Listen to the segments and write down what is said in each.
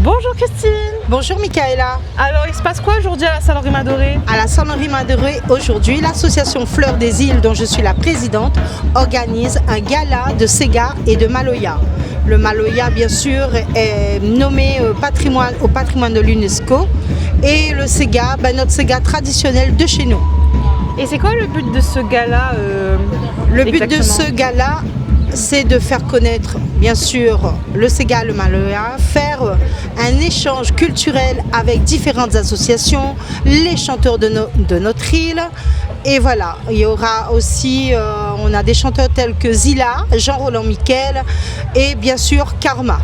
Bonjour Christine. Bonjour Michaela. Alors il se passe quoi aujourd'hui à la salle Henri Madoré? À la salle Henri Madoré, aujourd'hui, l'association Fleurs des Îles, dont je suis la présidente, organise un gala de Sega et de Maloya. Le Maloya, bien sûr, est nommé au patrimoine de l'UNESCO et le Sega, notre Sega traditionnel de chez nous. Et c'est quoi le but de ce gala Le but de ce gala, c'est de faire connaître, bien sûr, le Sega, le Maloya, faire un échange culturel avec différentes associations, les chanteurs de notre île. Et voilà, il y aura aussi, on a des chanteurs tels que Zila, Jean-Roland Miquel et bien sûr Karma.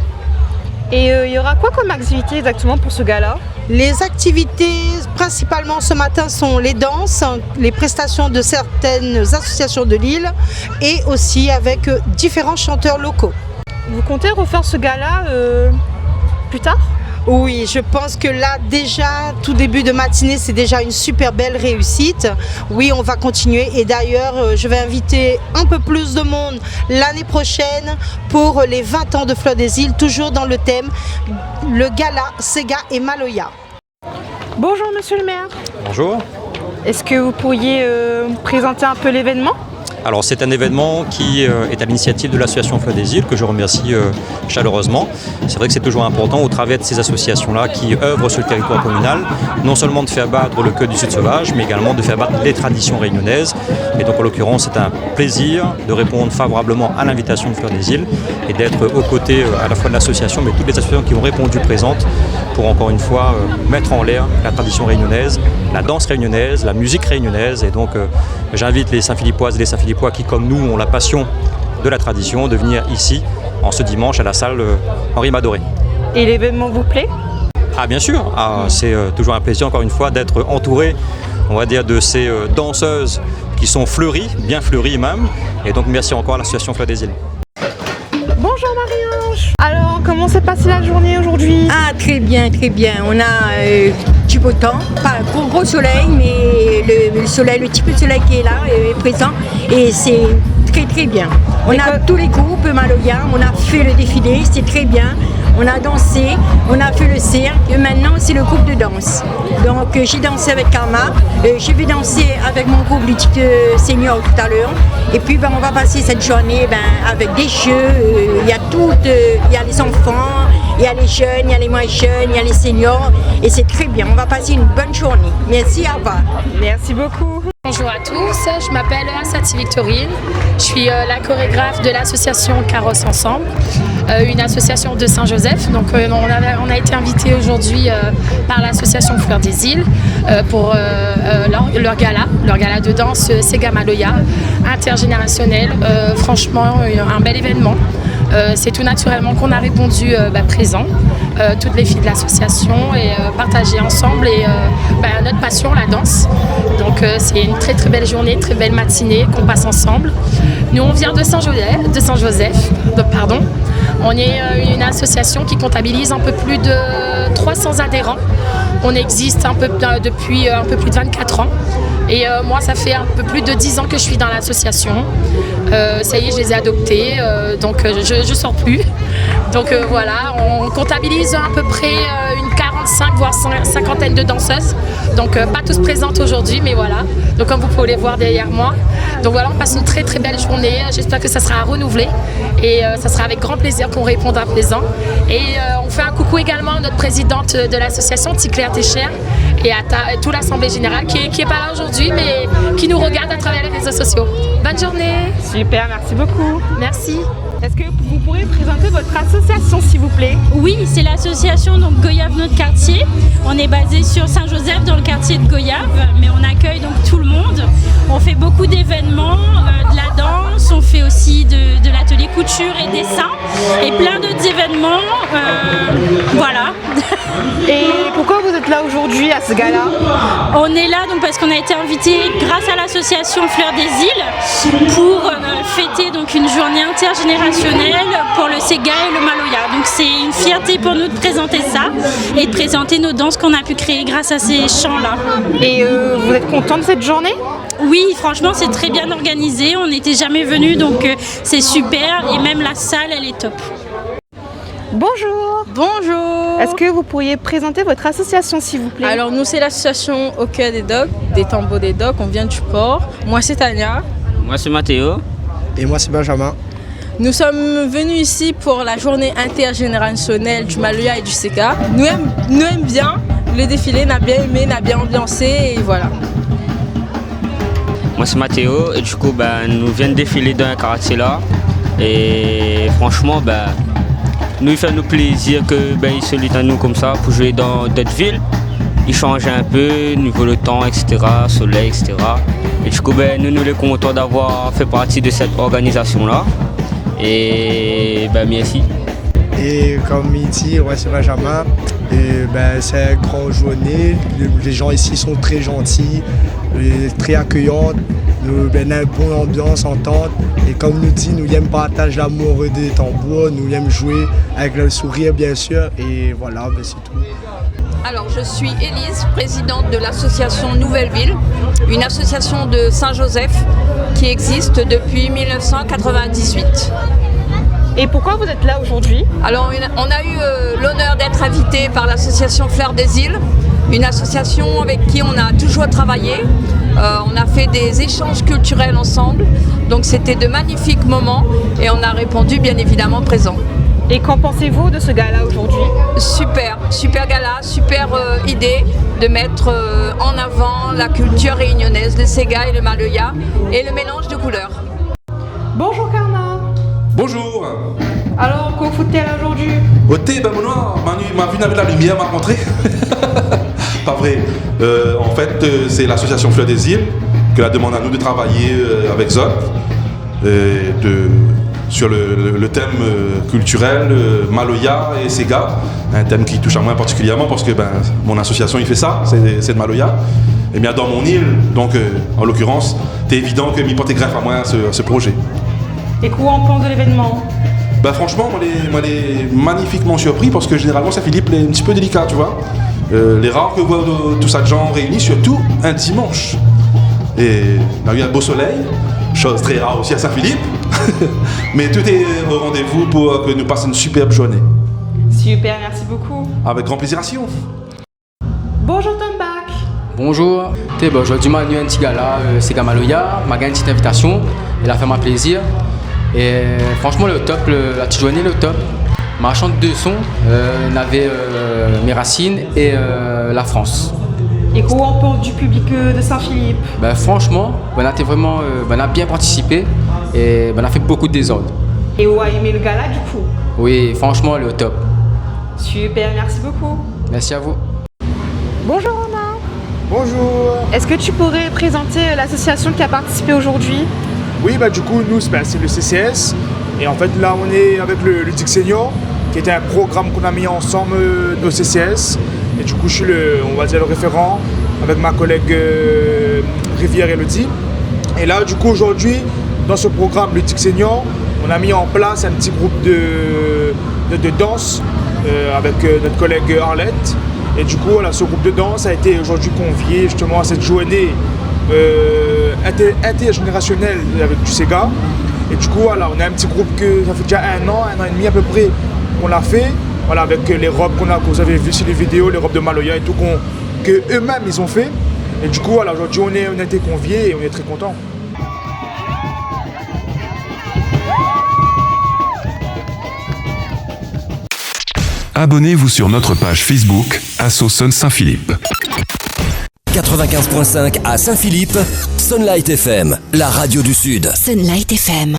Et il y aura quoi comme activité exactement pour ce gala? Les activités principalement ce matin sont les danses, les prestations de certaines associations de l'île et aussi avec différents chanteurs locaux. Vous comptez refaire ce gala plus tard? Oui, je pense que là déjà, tout début de matinée, c'est déjà une super belle réussite. Oui, on va continuer et d'ailleurs, je vais inviter un peu plus de monde l'année prochaine pour les 20 ans de Fleurs des Îles, toujours dans le thème, le gala Sega et Maloya. Bonjour Monsieur le maire. Bonjour. Est-ce que vous pourriez présenter un peu l'événement? Alors c'est un événement qui est à l'initiative de l'association Fleurs des Îles que je remercie chaleureusement. C'est vrai que c'est toujours important au travers de ces associations-là qui œuvrent sur le territoire communal, non seulement de faire battre le cœur du Sud sauvage, mais également de faire battre les traditions réunionnaises. Et donc en l'occurrence c'est un plaisir de répondre favorablement à l'invitation de Fleurs des Îles et d'être aux côtés à la fois de l'association mais toutes les associations qui ont répondu présentes pour encore une fois mettre en l'air la tradition réunionnaise, la danse réunionnaise, la musique réunionnaise. Et donc j'invite les Saint-Philippoises et les Saint-Philippois qui, comme nous, ont la passion de la tradition, de venir ici, en ce dimanche, à la salle Henri Madoré. Et l'événement vous plaît? Ah bien sûr, c'est toujours un plaisir, encore une fois, d'être entouré, on va dire, de ces danseuses qui sont fleuries, bien fleuries même. Et donc merci encore à l'association Fleurs des Îles. Bonjour Marie-Ange. Alors, comment s'est passée la journée aujourd'hui? Ah, très bien, très bien. On a du beau temps, pas un gros soleil, mais le soleil, le petit peu de soleil qui est là est présent et c'est très très bien. On a tous les groupes Maloya, on a fait le défilé, c'est très bien. On a dansé, on a fait le cirque et maintenant c'est le groupe de danse. Donc j'ai dansé avec Karma, je vais danser avec mon groupe Ludique Senior tout à l'heure. Et puis on va passer cette journée avec des jeux, il y a les enfants, il y a les jeunes, il y a les moins jeunes, il y a les seniors et c'est très bien, on va passer une bonne journée. Merci, au revoir. Merci beaucoup. Bonjour à tous, je m'appelle Assati Victorine, je suis la chorégraphe de l'association Carrosse Ensemble, une association de Saint-Joseph. Donc on a été invité aujourd'hui par l'association Fleurs des Îles pour leur gala de danse Sega Maloya intergénérationnel. Franchement un bel événement. C'est tout naturellement qu'on a répondu présent, toutes les filles de l'association et partager ensemble et notre passion, la danse. Donc c'est une très très belle journée, très belle matinée qu'on passe ensemble. Nous on vient de Saint-Joseph, pardon. On est une association qui comptabilise un peu plus de 300 adhérents. On existe depuis un peu plus de 24 ans. Et moi, ça fait un peu plus de 10 ans que je suis dans l'association. Ça y est, je les ai adoptés, donc je ne sors plus. Donc voilà, on comptabilise à peu près une 45 voire 50 de danseuses. Donc pas tous présentes aujourd'hui, mais voilà. Donc comme vous pouvez les voir derrière moi. Donc voilà, on passe une très très belle journée. J'espère que ça sera renouvelé et ça sera avec grand plaisir qu'on répondra présent. Et on fait un coucou également à notre présidente de l'association, Ticlaire Técher, et à toute l'Assemblée Générale qui est pas là aujourd'hui, mais qui nous regarde à travers les réseaux sociaux. Bonne journée. Super, merci beaucoup. Merci. Est-ce que vous pourrez présenter votre association s'il vous plaît? Oui, c'est l'association donc Goyave Notre Quartier. On est basé sur Saint-Joseph dans le quartier de Goyave, mais on accueille donc tout le monde. On fait beaucoup d'événements, de la danse, on fait aussi de l'atelier couture et dessin et plein d'autres événements. Voilà. Et pourquoi vous êtes là aujourd'hui à ce gala? On est là donc parce qu'on a été invité grâce à l'association Fleurs des Îles pour fêter donc une journée intergénérationnelle pour le Sega et le Maloya. Donc c'est une fierté pour nous de présenter ça et de présenter nos danses qu'on a pu créer grâce à ces chants-là. Et vous êtes content de cette journée? Oui, franchement c'est très bien organisé, on n'était jamais venus donc c'est super et même la salle elle est top. Bonjour. Bonjour. Est-ce que vous pourriez présenter votre association, s'il vous plaît? Alors nous, c'est l'association Au cœur des docks, des tambours des docks, on vient du port. Moi, c'est Tania. Moi, c'est Mathéo. Et moi, c'est Benjamin. Nous sommes venus ici pour la journée intergénérationnelle du Maloya et du Sega. Nous aimons bien le défilé, on a bien aimé, on a bien ambiancé et voilà. Moi, c'est Mathéo et du coup, nous venons défiler dans un quartier là. Et franchement, nous, il fait nous plaisir qu'ils sollicitent à nous comme ça pour jouer dans d'autres villes. Ils changent un peu, niveau le temps, etc., soleil, etc. Et du coup, nous sommes contents d'avoir fait partie de cette organisation-là. Et merci. Et comme il dit, ouais, c'est Benjamin. Et c'est une grande journée. Les gens ici sont très gentils, très accueillants. Nous avons une bonne ambiance, entente. Et comme nous dit, nous aimons partager l'amour des tambours, nous aimons jouer avec le sourire, bien sûr. Et voilà, c'est tout. Alors, je suis Élise, présidente de l'association Nouvelle Ville, une association de Saint-Joseph qui existe depuis 1998. Et pourquoi vous êtes là aujourd'hui? Alors, on a eu l'honneur d'être invité par l'association Fleur des Îles, une association avec qui on a toujours travaillé. On a fait des échanges culturels ensemble, donc c'était de magnifiques moments et on a répondu bien évidemment présent. Et qu'en pensez-vous de ce gala aujourd'hui? Super gala, super idée de mettre en avant la culture réunionnaise, le Sega et le Maloya et le mélange de couleurs. Bonjour Karma. Bonjour. Alors, qu'en fout-elle aujourd'hui? Au thé, moi, ma vie avec la lumière m'a montré. Pas vrai. En fait, c'est l'association Fleur des Îles qui a demandé à nous de travailler avec Zot sur le thème culturel Maloya et Sega, un thème qui touche à moi particulièrement parce que mon association il fait ça, c'est de Maloya. Et bien dans mon île, donc en l'occurrence, c'est évident que m'y porte greffe à moi ce projet. Et quoi en pense de l'événement? Franchement, moi les magnifiquement surpris parce que généralement Saint-Philippe est un petit peu délicat, tu vois. Les rares que voit tout ça de gens réunis, surtout un dimanche. Et on a eu un beau soleil, chose très rare aussi à Saint-Philippe. Mais tout est au rendez-vous pour que nous passions une superbe journée. Super, merci beaucoup. Avec grand plaisir à Sion. Bonjour Tom Bach. Bonjour. Aujourd'hui, je suis un petit gala, Sega Maloya. Je une petite invitation. Elle a fait ma plaisir. Et franchement, le top, la petite journée, le top. Ma chante de son, on avait mes racines et la France. Et quoi on pense du public de Saint-Philippe? Franchement, on a bien participé et on a fait beaucoup de désordre. Et on a aimé le gala du coup? Oui, franchement, le top. Super, merci beaucoup. Merci à vous. Bonjour Romain. Bonjour. Est-ce que tu pourrais présenter l'association qui a participé aujourd'hui? Oui, du coup, nous, c'est le CCS. Et en fait, là, on est avec le Ludique Senior, qui était un programme qu'on a mis ensemble au CCS. Et du coup, je suis le référent avec ma collègue Rivière Elodie. Et là, du coup, aujourd'hui, dans ce programme Ludique Senior, on a mis en place un petit groupe de danse avec notre collègue Arlette. Et du coup, ce groupe de danse a été aujourd'hui convié justement à cette journée intergénérationnelle avec du Sega. Et du coup, on a un petit groupe que ça fait déjà un an et demi à peu près qu'on l'a fait. Avec les robes que vous avez vues sur les vidéos, les robes de Maloya et tout, que eux-mêmes ils ont fait. Et du coup, aujourd'hui, on a été conviés et on est très contents. Abonnez-vous sur notre page Facebook Asso Sun Saint-Philippe. 95.5 à Saint-Philippe, Sunlight FM, la radio du Sud. Sunlight FM.